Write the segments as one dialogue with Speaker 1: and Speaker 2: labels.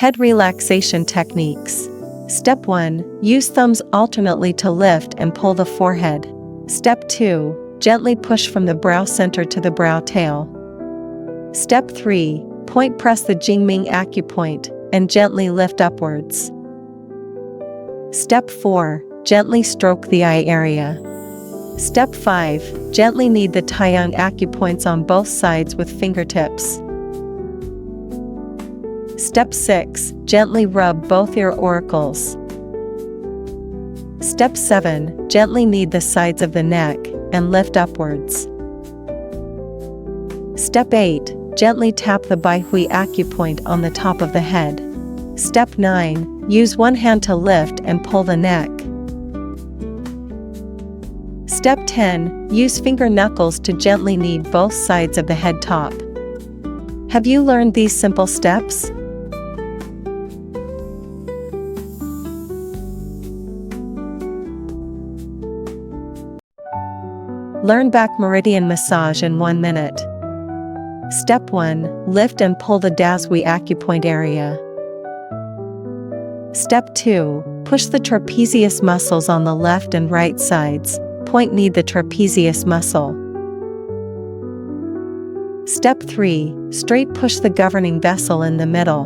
Speaker 1: Head relaxation techniques. Step 1. Use thumbs alternately to lift and pull the forehead. Step 2. Gently push from the brow center to the brow tail. Step 3. Point press the Jingming acupoint and gently lift upwards. Step 4. Gently stroke the eye area. Step 5. Gently knead the Taiyang acupoints on both sides with fingertips. Step 6. Gently rub both ear auricles. Step 7. Gently knead the sides of the neck and lift upwards. Step 8. Gently tap the Baihui acupoint on the top of the head. Step 9. Use one hand to lift and pull the neck. Step 10. Use finger knuckles to gently knead both sides of the head top. Have you learned these simple steps? Learn back meridian massage in 1 minute. Step 1. Lift and pull the Dashui acupoint area. Step 2. Push the trapezius muscles on the left and right sides. Point knead the trapezius muscle. Step 3. Straight push the governing vessel in the middle.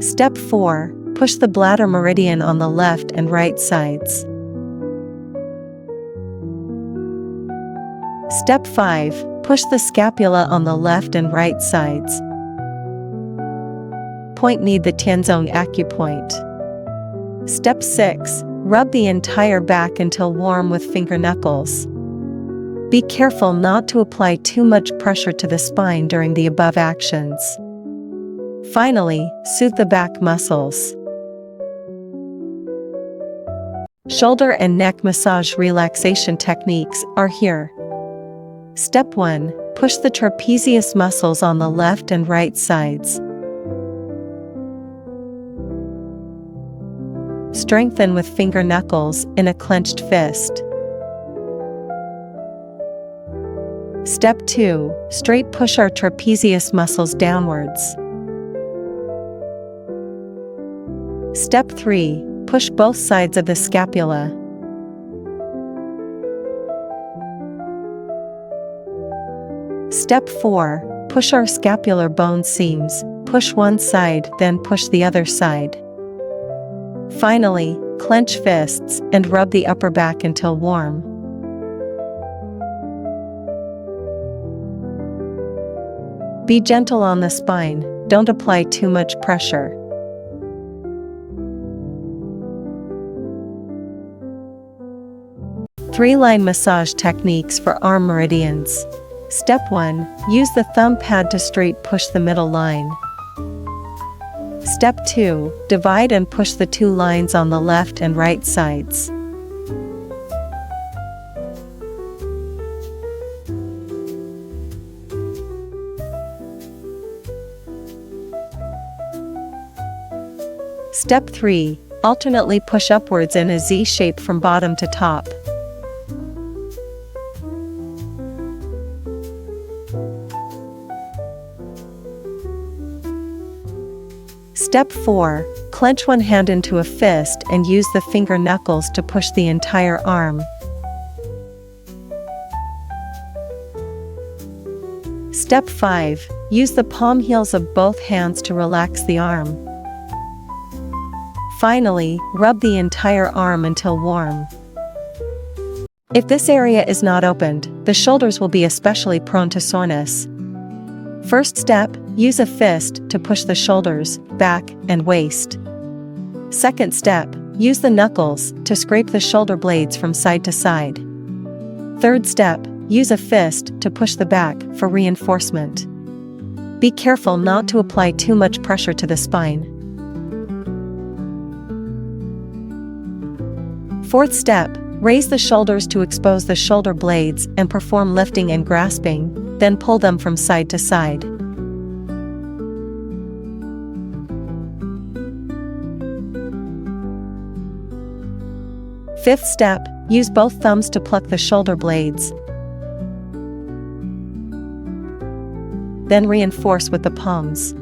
Speaker 1: Step 4. Push the bladder meridian on the left and right sides. Step 5. Push the scapula on the left and right sides. Point knead the Tianzong acupoint. Step 6. Rub the entire back until warm with finger knuckles. Be careful not to apply too much pressure to the spine during the above actions. Finally, soothe the back muscles. Shoulder and neck massage relaxation techniques are here. Step 1. Push the trapezius muscles on the left and right sides. Strengthen with finger knuckles in a clenched fist. Step 2. Straight push our trapezius muscles downwards. Step 3. Push both sides of the scapula. Step 4. Push our scapular bone seams. Push one side, then push the other side. Finally, clench fists and rub the upper back until warm. Be gentle on the spine, don't apply too much pressure. Three-line massage techniques for arm meridians. Step 1. Use the thumb pad to straight push the middle line. Step 2. Divide and push the two lines on the left and right sides. Step 3. Alternately push upwards in a Z shape from bottom to top. Step 4. Clench one hand into a fist and use the finger knuckles to push the entire arm. Step 5. Use the palm heels of both hands to relax the arm. Finally, rub the entire arm until warm. If this area is not opened, the shoulders will be especially prone to soreness. First step, use a fist to push the shoulders, back, and waist. Second step, use the knuckles to scrape the shoulder blades from side to side. Third step, use a fist to push the back for reinforcement. Be careful not to apply too much pressure to the spine. Fourth step, raise the shoulders to expose the shoulder blades and perform lifting and grasping, then pull them from side to side. Fifth step, use both thumbs to pluck the shoulder blades. then reinforce with the palms.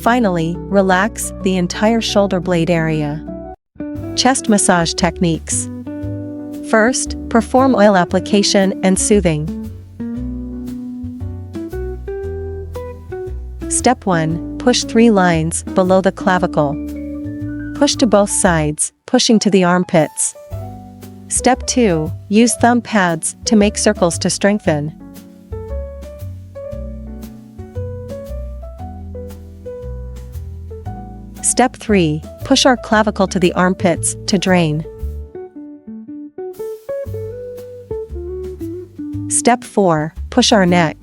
Speaker 1: Finally, relax the entire shoulder blade area. Chest massage techniques. First, perform oil application and soothing. Step 1. Push 3 lines below the clavicle. Push to both sides, pushing to the armpits. Step 2. Use thumb pads to make circles to strengthen. Step 3. Push our clavicle to the armpits to drain. Step 4. Push our neck.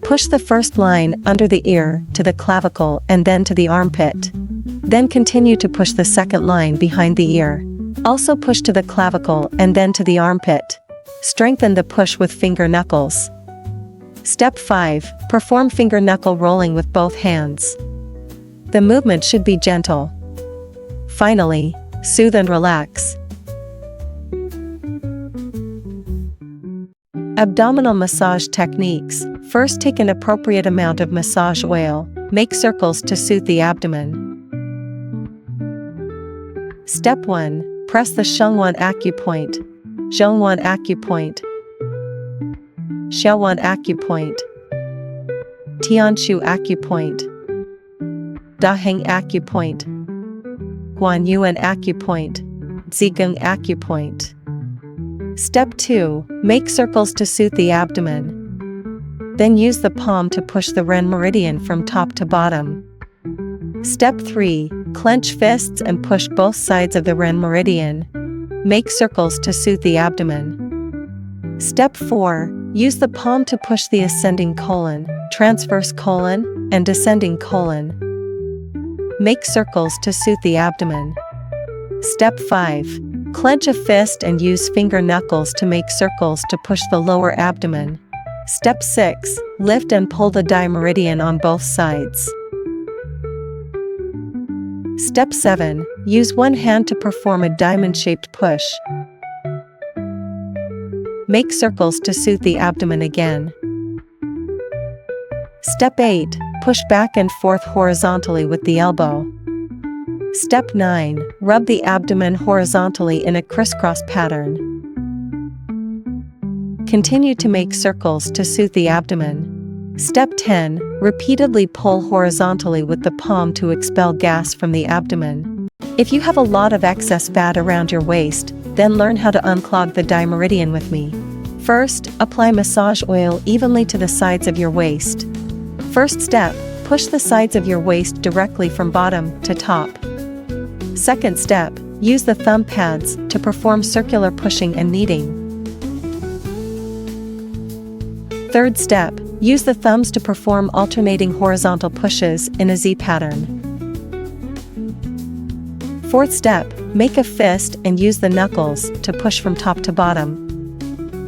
Speaker 1: Push the first line under the ear to the clavicle and then to the armpit. Then continue to push the second line behind the ear. Also push to the clavicle and then to the armpit. Strengthen the push with finger knuckles. Step 5. Perform finger knuckle rolling with both hands. The movement should be gentle. Finally, soothe and relax. Abdominal massage techniques. First, take an appropriate amount of massage oil. Make circles to soothe the abdomen. Step 1. Press the Shengwan acupoint, Zhongwan acupoint, Xiaowan acupoint, Tianshu acupoint, Daheng acupoint, Guanyuan acupoint, Zhigang acupoint. Step 2. Make circles to soothe the abdomen. Then use the palm to push the Ren meridian from top to bottom. Step 3. Clench fists and push both sides of the Ren meridian. Make circles to soothe the abdomen. Step 4. Use the palm to push the ascending colon, transverse colon, and descending colon. Make circles to soothe the abdomen. Step 5. Clench a fist and use finger knuckles to make circles to push the lower abdomen. Step 6. Lift and pull the dimeridian on both sides. Step 7. Use one hand to perform a diamond-shaped push. Make circles to soothe the abdomen again. Step 8. Push back and forth horizontally with the elbow. Step 9. Rub the abdomen horizontally in a crisscross pattern. Continue to make circles to soothe the abdomen. Step 10. Repeatedly pull horizontally with the palm to expel gas from the abdomen. If you have a lot of excess fat around your waist, then learn how to unclog the dimeridian with me. First, apply massage oil evenly to the sides of your waist. First step, push the sides of your waist directly from bottom to top. Second step, use the thumb pads to perform circular pushing and kneading. Third step, use the thumbs to perform alternating horizontal pushes in a Z pattern. Fourth step, make a fist and use the knuckles to push from top to bottom.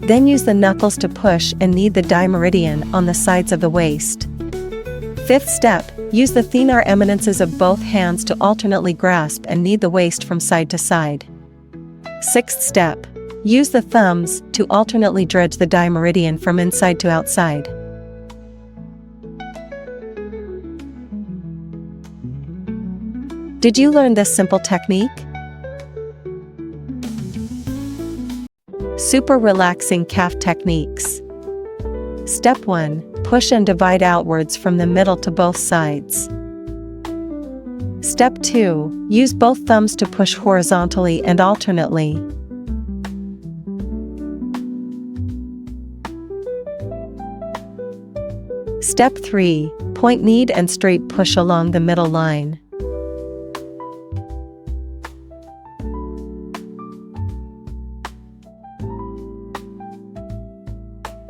Speaker 1: Then use the knuckles to push and knead the dimeridian on the sides of the waist. Fifth step, use the thenar eminences of both hands to alternately grasp and knead the waist from side to side. Sixth step, use the thumbs to alternately dredge the dimeridian from inside to outside. Did you learn this simple technique? Super relaxing calf techniques. Step 1. Push and divide outwards from the middle to both sides. Step 2. Use both thumbs to push horizontally and alternately. Step 3. Point knead and straight push along the middle line.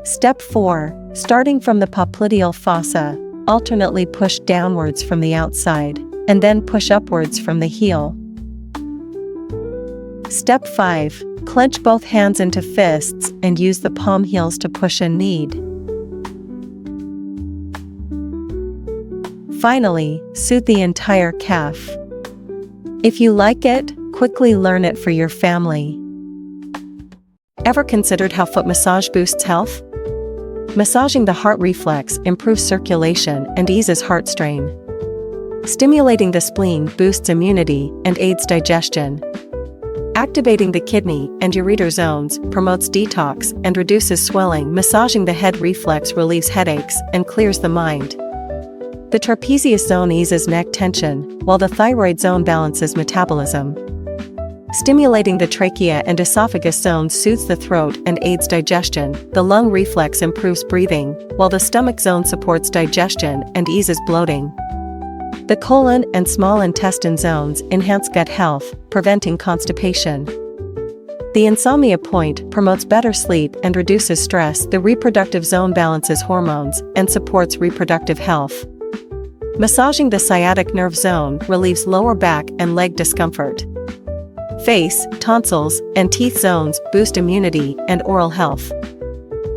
Speaker 1: Step 4. Starting from the popliteal fossa, alternately push downwards from the outside, and then push upwards from the heel. Step 5. Clench both hands into fists and use the palm heels to push and knead. Finally, soothe the entire calf. If you like it, quickly learn it for your family. Ever considered how foot massage boosts health? Massaging the heart reflex improves circulation and eases heart strain. Stimulating the spleen boosts immunity and aids digestion. Activating the kidney and ureter zones promotes detox and reduces swelling. Massaging the head reflex relieves headaches and clears the mind. The trapezius zone eases neck tension, while the thyroid zone balances metabolism. Stimulating the trachea and esophagus zones soothes the throat and aids digestion. The lung reflex improves breathing, while the stomach zone supports digestion and eases bloating. The colon and small intestine zones enhance gut health, preventing constipation. The insomnia point promotes better sleep and reduces stress. The reproductive zone balances hormones and supports reproductive health. Massaging the sciatic nerve zone relieves lower back and leg discomfort. Face, tonsils, and teeth zones boost immunity and oral health.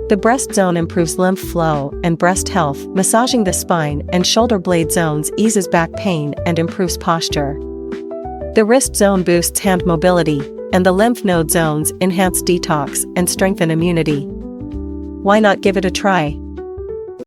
Speaker 1: The breast zone improves lymph flow and breast health. Massaging the spine and shoulder blade zones eases back pain and improves posture. The wrist zone boosts hand mobility, and the lymph node zones enhance detox and strengthen immunity. Why not give it a try?